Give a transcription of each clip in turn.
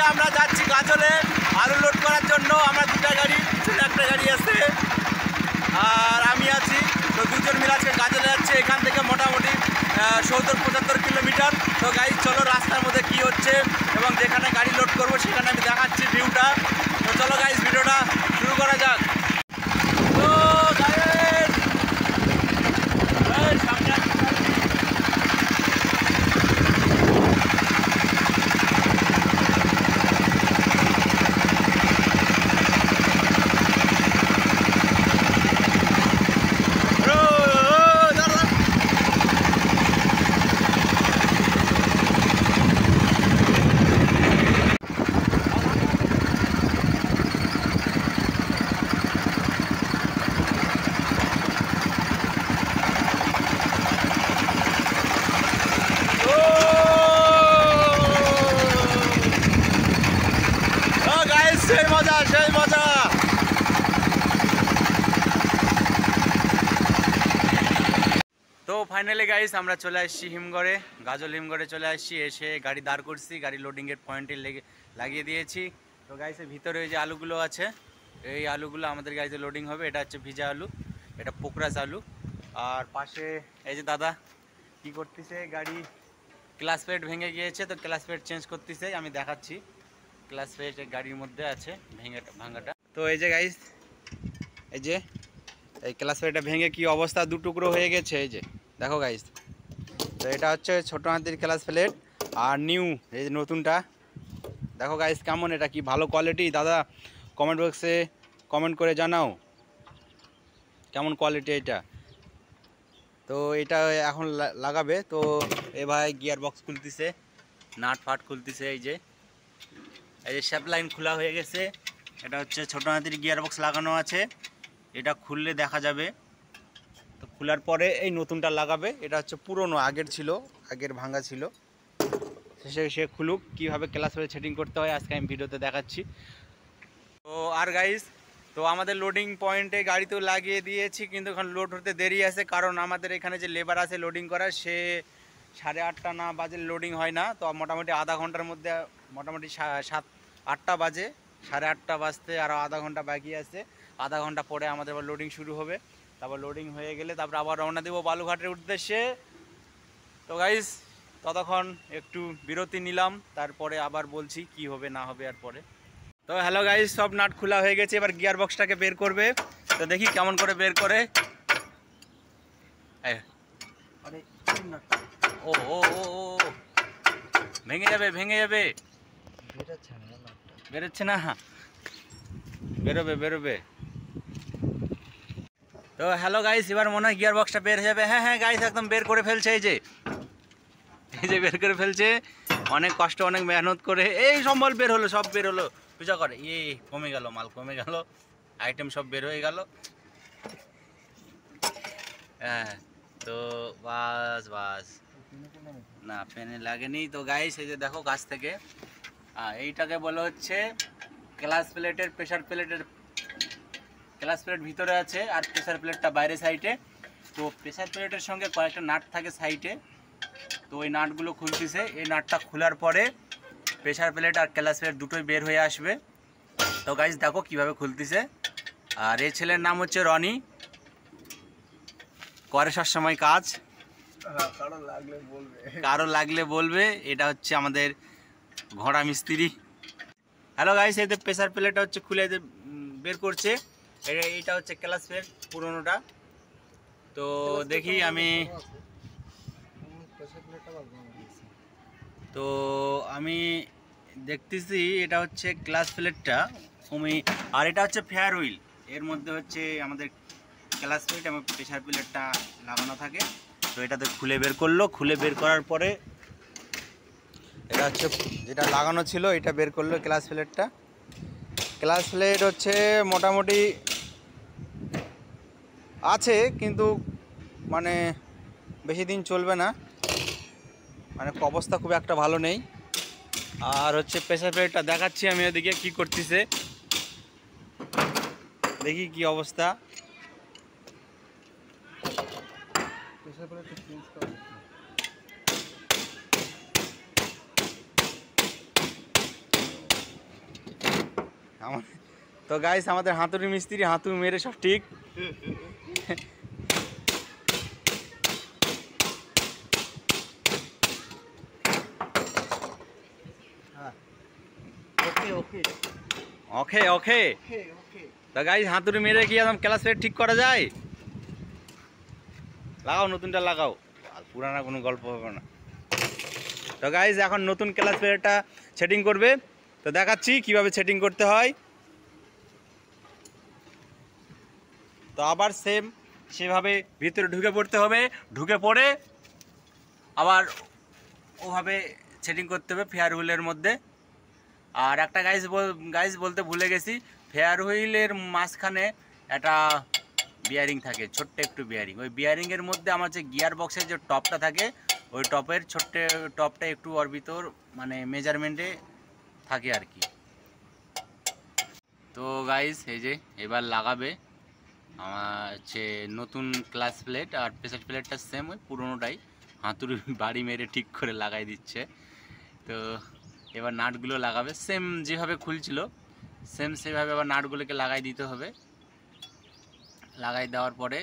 আজকে আমরা যাচ্ছি গাজলে আলু লোড করার জন্য। আমরা দুটা গাড়ি, পিছনে একটা গাড়ি আছে আর আমি আছি। তো দুজন মিলে আজকে গাজলে যাচ্ছে। এখান থেকে মোটামুটি 70-75 কিলোমিটার। তো গাড়ি চলো রাস্তার মধ্যে কি হচ্ছে এবং যেখানে গাড়ি লোড করবো সেখানে আমি দেখাচ্ছি ভিউটা। তো চলো গাইস ভিডিওটা শুরু করা যাক। তো সামনে সেই মজা সেই মজা। তো ফাইনালি গাইস আমরা চলে আসছি হিমঘরে, গাজল হিমঘরে চলে আসছি। এসে গাড়ি দাঁড় করছি, গাড়ি লোডিংয়ের পয়েন্টে লাগিয়ে দিয়েছি। তো গাইসের ভিতরে যে আলুগুলো আছে, এই আলুগুলো আমাদের গাড়িতে লোডিং হবে। এটা হচ্ছে ভিজা আলু, এটা পোকরাজ আলু। আর পাশে এই যে দাদা কি করতেছে, গাড়ি ক্লাস প্লেট ভেঙে গিয়েছে, তো ক্লাস প্লেট চেঞ্জ করতেছে। আমি দেখাচ্ছি, ক্লাস প্লেট গাড়ির মধ্যে আছে ভাঙাটা। তো এই যে গাইস, এই যে এই ক্লাস প্লেটটা ভেঙে কি অবস্থা, দু টুকরো হয়ে গেছে। এই যে দেখো গাইস, তো এটা হচ্ছে ছোটো হাতির ক্লাস প্লেট আর নিউ এই যে নতুনটা। দেখো গাইস কেমন, এটা কি ভালো কোয়ালিটি? দাদা কমেন্ট বক্সে কমেন্ট করে জানাও কেমন কোয়ালিটি এটা। তো এটা এখন লাগাবে। তো এ ভাই গিয়ার বক্স খুলতেছে, নাট ফাট খুলতেছে। এই যে শ্যাপ লাইন খোলা হয়ে গেছে। এটা হচ্ছে ছোটো হাতির গিয়ার বক্স লাগানো আছে, এটা খুললে দেখা যাবে। তো খোলার পরে এই নতুনটা লাগাবে। এটা হচ্ছে পুরনো, আগের ছিল, আগের ভাঙা ছিল। সে খুলুক, কীভাবে ক্লাস করে সেটিং করতে হয় আজকে আমি ভিডিওতে দেখাচ্ছি। তো আর গাইস, তো আমাদের লোডিং পয়েন্টে গাড়ি তো লাগিয়ে দিয়েছি, কিন্তু এখন লোড হতে দেরি আছে। কারণ আমাদের এখানে যে লেবার আছে লোডিং করার, সে 8:30 না বাজে লোডিং হয় না। তো মোটামুটি আধা ঘন্টার মধ্যে, মোটামুটি 7-8টা বাজে, 8:30 বাজতে আরও আধা ঘন্টা বাকি আছে। আধা ঘন্টা পরে আমাদের আবার লোডিং শুরু হবে। তারপর লোডিং হয়ে গেলে তারপর আবার রওনা দেবো বালুঘাটের উদ্দেশ্যে। তো গাইস ততক্ষণ একটু বিরতি নিলাম, তারপরে আবার বলছি কি হবে না হবে আর পরে। তো হ্যালো গাইস, সব নাট খোলা হয়ে গেছে, এবার গিয়ার বক্সটাকে বের করবে। তো দেখি কেমন করে বের করে। ও ও ও ও ভেঙে যাবে, ভেঙে যাবে, বেরোচ্ছে না, বেরোবে বেরোবে। তো হ্যালো গাইস, এবার মনে হয় গিয়ার বক্সটা বের হয়ে যাবে। হ্যাঁ হ্যাঁ গাইস, একদম বের করে ফেলছে। এই যে বের করে ফেলছে, অনেক কষ্ট অনেক মেহনত করে। এই সম্বল বের হলো, সব বের হলো। পূজা করে কমে গেল, মাল কমে গেল, আইটেম সব বের হয়ে গেল। হ্যাঁ, তো বাস বাস না, পেনে লাগেনি। তো গাইস এই যে দেখো কাছ থেকে, এইটাকে বলা হচ্ছে ক্লাস প্লেটের, প্রেসার প্লেটের। ক্লাস প্লেট ভিতরে আছে আর প্রেসার প্লেটটা বাইরে সাইডে। তো প্রেসার প্লেটের সঙ্গে কয়েকটা নাট থাকে সাইডে, তো ওই নাটগুলো খুলতেছে। এই নাটটা খোলার পরে প্রেসার প্লেট আর ক্লাস প্লেট দুটোই বের হয়ে আসবে। তো গাইস দেখো কিভাবে খুলতেছে। আর এই ছেলের নাম হচ্ছে রনি, করে সবসময় কাজ, কারো লাগলে বলবে। এটা হচ্ছে আমাদের ঘোড়া মিস্ত্রি। হ্যালো গাইস, এই যে প্রেসার প্লেটটা হচ্ছে খুলে বের করছে। এইটা হচ্ছে ক্লাস প্লেট পুরোনোটা। তো দেখি আমি, তো আমি দেখতেছি এটা হচ্ছে ক্লাস প্লেটটা। আর এটা হচ্ছে ফেয়ার হুইল, এর মধ্যে হচ্ছে আমাদের ক্লাস প্লেট এবং প্রেসার প্লেটটা লাগানো থাকে। তো এটাতে খুলে বের করলো, খুলে বের করার পরে এটা হচ্ছে যেটা লাগানো ছিল এটা বের করলো ক্লাস প্লেটটা। ক্লাস প্লেট হচ্ছে মোটামুটি আছে, কিন্তু মানে বেশি দিন চলবে না, মানে অবস্থা খুব একটা ভালো নেই। আর হচ্ছে প্রেসার প্লেটটা দেখাচ্ছি আমি ওদিকে কি করতেছে, দেখি কি অবস্থা। প্রেসার প্লেটটা চেঞ্জ করা তো গাইস আমাদের হাতুড়ি মিস্ত্রি হাতু মেরে সব ঠিক। ওকে ওকে তো গাইস হাতুড়ি মেরে কি একদম ক্লাস প্লেট ঠিক করা যায়? লাগাও, নতুনটা লাগাও, আর পুরানা কোনো গল্প হবে না। তো গাইস এখন নতুন ক্লাস প্লেটটা সেটিং করবে, তো দেখাচ্ছি কিভাবে সেটিং করতে হয়। তো আবার সেভাবে ভিতরে ঢুকে পড়তে হবে, ঢুকে পড়ে আবার ওভাবে সেটিং করতে হবে ফেয়ার হুইলের মধ্যে। আর একটা গাইস বলতে ভুলে গেছি, ফেয়ার হুইলের মাঝখানে একটা বিয়ারিং থাকে, ছোট্ট একটু বিয়ারিং। ওই বিয়ারিংয়ের মধ্যে আমার যে গিয়ার বক্সের যে টপটা থাকে, ওই টপের ছোট্ট টপটা একটু ওর ভিতর মানে মেজারমেন্টে থাকে আর কি। তো গাইস এই যে এবার লাগাবে আমার হচ্ছে নতুন ক্লাস প্লেট, আর প্রেসার প্লেটটা সেম ওই পুরোনোটাই হাতুড়ি বাড়ি মেরে ঠিক করে লাগাই দিচ্ছে। তো এবার নাটগুলো লাগাবে সেম যেভাবে খুলছিল সেভাবে আবার নাটগুলোকে লাগাই দিতে হবে। লাগাই দেওয়ার পরে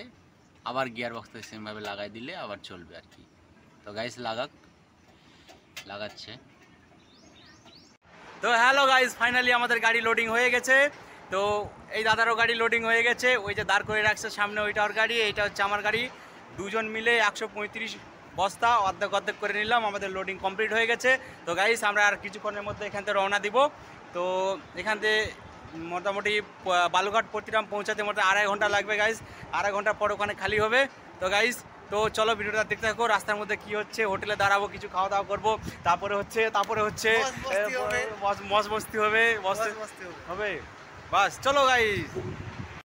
আবার গিয়ার বক্সটা সেমভাবে লাগাই দিলে আবার চলবে আর কি। তো গাইস লাগাচ্ছে। তো হ্যালো গাইস, ফাইনালি আমাদের গাড়ি লোডিং হয়ে গেছে। তো এই দাদারও গাড়ি লোডিং হয়ে গেছে, ওই যে দাঁড় করে রাখছে সামনে ওইটা ওর গাড়ি, এইটা হচ্ছে আমার গাড়ি। দুজন মিলে 135 বস্তা অর্ধেক করে নিলাম, আমাদের লোডিং কমপ্লিট হয়ে গেছে। তো গাইস আমরা আর কিছুক্ষণের মধ্যে এখান থেকে রওনা দিব। তো এখান থেকে মোটামুটি বালুঘাট পত্রিরাম পৌঁছাতে মোটামুটি 2.5 ঘন্টা লাগবে গাইস। 2.5 ঘন্টা পর ওখানে খালি হবে। তো গাইস তো চলো ভিডিওটা দেখতে থাকো, রাস্তার মধ্যে কি হচ্ছে। হোটেলে দাঁড়াবো, কিছু খাওয়া দাওয়া করবো, তারপরে হচ্ছে মজ মস্তি হবে বাস। চলো গাইস।